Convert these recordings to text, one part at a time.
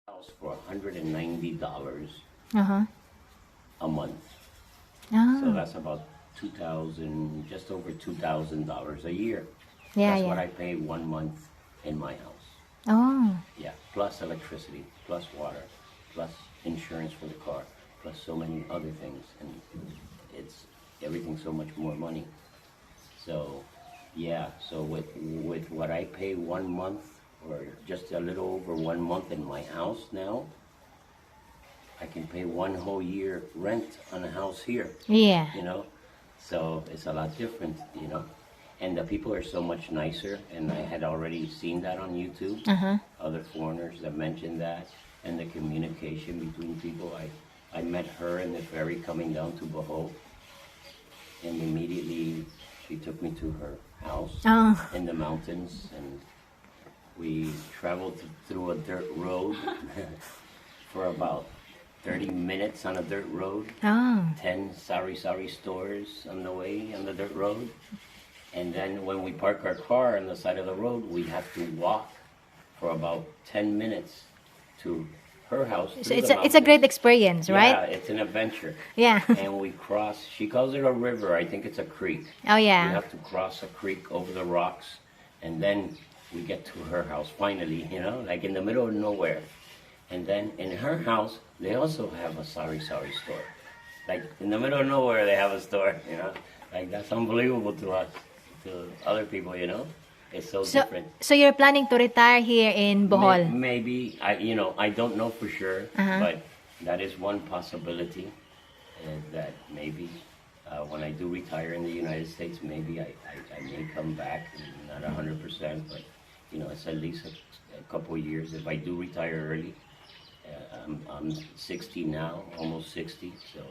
House for $190 Uh-huh. a month. So Oh. that's about 2,000, just over $2,000 a year. Yeah, That's what yeah. I pay 1 month in my house. Oh. Yeah, plus electricity, plus water, plus insurance for the car, plus so many other things, and it's everything so much more money. So, yeah, so with what I pay 1 month, or just a little over 1 month in my house now, I can pay one whole year rent on a house here, Yeah. you know? So it's a lot different, you know? And the people are so much nicer, and I had already seen that on YouTube. Uh-huh. Other foreigners that mentioned that, and the communication between people. I met her in the ferry coming down to Boho, and immediately she took me to her house Oh. in the mountains, and we traveled through a dirt road for about 30 minutes on a dirt road. Oh. 10 sari stores on the way on the dirt road. And then when we park our car on the side of the road, we have to walk for about 10 minutes to her house. So through it's the a great mountains. experience, Yeah, right? it's an adventure. Yeah. And we cross, she calls it a river, I think it's a creek. Oh, We yeah. have to cross a creek over the rocks, and then we get to her house finally, you know, like in the middle of nowhere. And then in her house, they also have a sari store. Like in the middle of nowhere, they have a store, you know. Like that's unbelievable to us, to other people, you know. It's so So, different. so you're planning to retire here in Bohol? Maybe I don't know for sure, Uh-huh. but that is one possibility. That maybe when I do retire in the United States, maybe I may come back, not 100%, but you know, it's at least a couple of years. If I do retire early, I'm 60 now, almost 60, so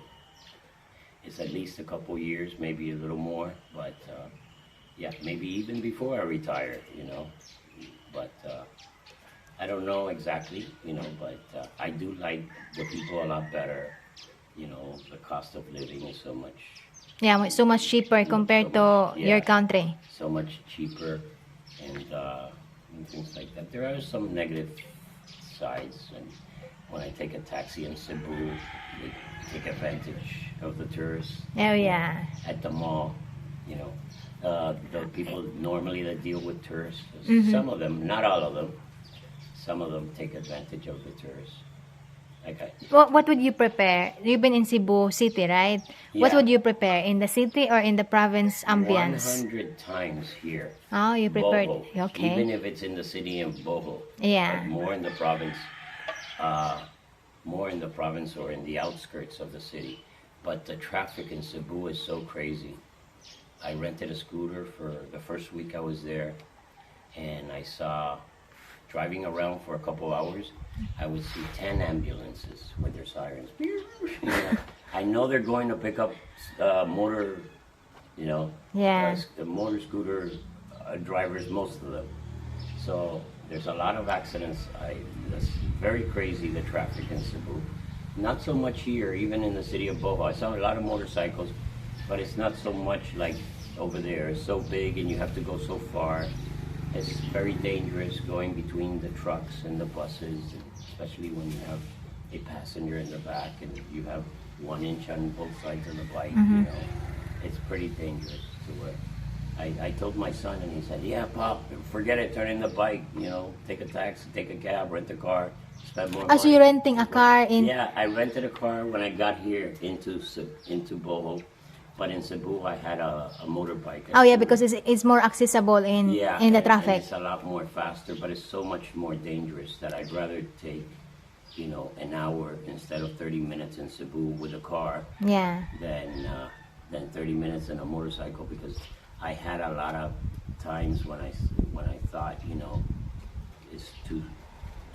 it's at least a couple of years, maybe a little more, but yeah, maybe even before I retire, you know. But I don't know exactly, you know, but I do like the people a lot better. You know, the cost of living is so much, Yeah, so much cheaper compared to your country. so much cheaper, and things like that. There are some negative sides, and when I take a taxi in Cebu, they take advantage of the tourists. Oh, yeah. At the mall, you know, the people normally that deal with tourists, some of them, not all of them, some of them take advantage of the tourists. Like What would you prepare? You've been in Cebu City, right? What Yeah. would you prepare? In the city or in the province ambience? 100 times here. Oh, you prepared. Boho, Okay. even if it's in the city of Boho, Yeah. but more in the province or in the outskirts of the city. But the traffic in Cebu is so crazy. I rented a scooter for the first week I was there, and I saw, driving around for a couple hours, I would see 10 ambulances with their sirens. You know, I know they're going to pick up motor, you know, Yeah. the motor scooter drivers, most of them. So there's a lot of accidents. That's very crazy, the traffic in Cebu. Not so much here, even in the city of Boho. I saw a lot of motorcycles, but it's not so much like over there. It's so big and you have to go so far. It's very dangerous going between the trucks and the buses, especially when you have a passenger in the back and you have 1 inch on both sides of the bike, you know. It's pretty dangerous to where I told my son, and he said, "Yeah, Pop, forget it, turn in the bike, you know, take a taxi, take a cab, rent a car, spend more Oh, so money." you're renting a car in... Yeah, I rented a car when I got here into Boho, but in Cebu I had a motorbike. Oh, yeah, because it's more accessible in Yeah, in the and traffic. it's a lot more faster, but it's so much more dangerous that I'd rather take, you know, an hour instead of 30 minutes in Cebu with a car Yeah. than 30 minutes in a motorcycle, because I had a lot of times when I thought, you know, it's too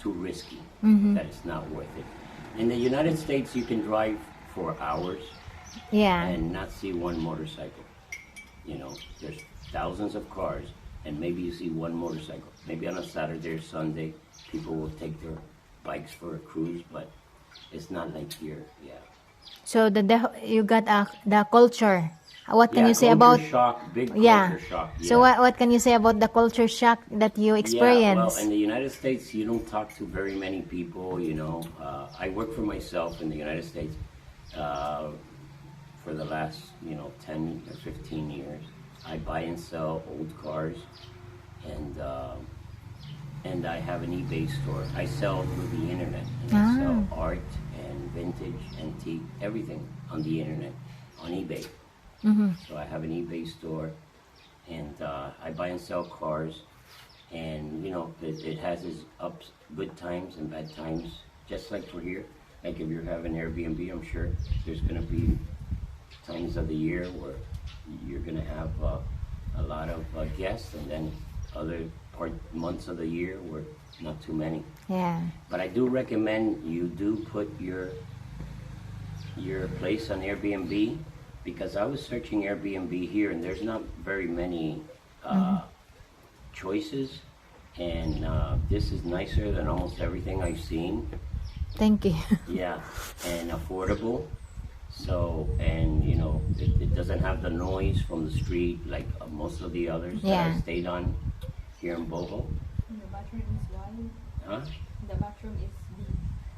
risky, that it's not worth it. In the United States, you can drive for hours Yeah. and not see one motorcycle. You know, there's thousands of cars, and maybe you see one motorcycle. Maybe on a Saturday or Sunday, people will take their bikes for a cruise, but it's not like here. Yeah. So you got the culture What can Yeah, you say culture about shock, big yeah? culture shock. Yeah. So what can you say about the culture shock that you Yeah, well, experience? in the United States, you don't talk to very many people, you know. I work for myself in the United States for the last, 10 or 15 years. I buy and sell old cars, and and I have an eBay store. I sell through the internet, and I sell art and vintage, antique, everything on the internet, on eBay. So I have an eBay store, and I buy and sell cars, and it has its ups, good times and bad times, just like we're here. Like if you're having Airbnb, I'm sure there's gonna be times of the year where you're gonna have a lot of guests, and then other months of the year where not too many. Yeah. But I do recommend you do put your place on Airbnb, because I was searching Airbnb here, and there's not very many choices, and this is nicer than almost everything I've seen. Thank you. Yeah, and affordable. So, and it doesn't have the noise from the street like most of the others that Yeah. I stayed on here in Boho. The bathroom is wide. Huh? The bathroom is big.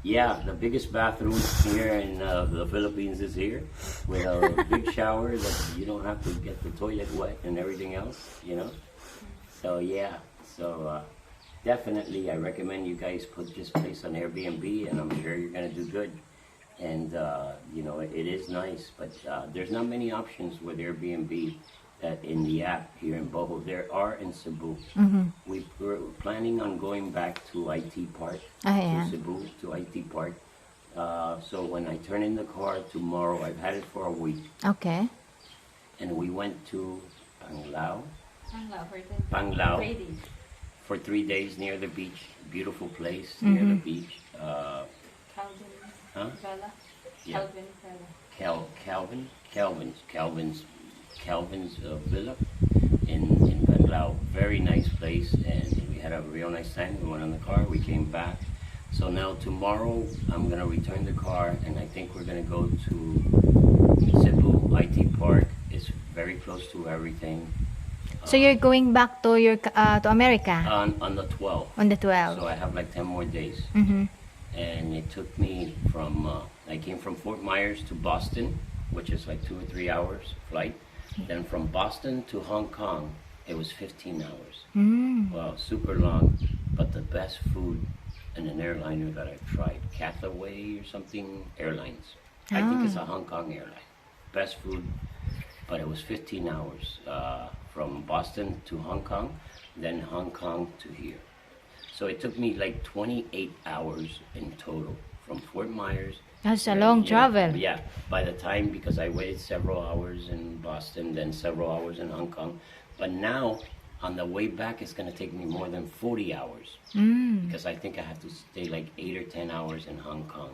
Yeah, the biggest bathroom here in the Philippines is here, with a big shower that you don't have to get the toilet wet and everything else. So yeah, definitely I recommend you guys put this place on Airbnb, and I'm sure you're gonna do good. And it is nice, but there's not many options with Airbnb that in the app here in Boho. There are in Cebu. We're planning on going back to IT Park, Yeah. to Cebu, to IT Park. So when I turn in the car tomorrow, I've had it for a week, Okay. and we went to Panglao Panglao Panglao. for 3 days. for 3 days near the beach. Beautiful place near the beach. Calvin Huh? Vela. Yeah. Calvin Vela. Calvin's villa in Panglao. Very nice place, and we had a real nice time. We went on the car, we came back. So now tomorrow I'm gonna return the car, and I think we're gonna go to Cebu IT Park. It's very close to everything. So you're going back to your to America On the 12th. on the 12th. So I have like 10 more days. And it took me from, I came from Fort Myers to Boston, which is like 2 or 3 hours flight. Then from Boston to Hong Kong, it was 15 hours. Well, super long, but the best food in an airliner that I've tried, Cathay or something Airlines. I think it's a Hong Kong airline. Best food, but it was 15 hours from Boston to Hong Kong, then Hong Kong to here. So it took me like 28 hours in total from Fort Myers. That's a long travel. Yeah, by the time, because I waited several hours in Boston, then several hours in Hong Kong. But now, on the way back, it's going to take me more than 40 hours. Because I think I have to stay like 8 or 10 hours in Hong Kong.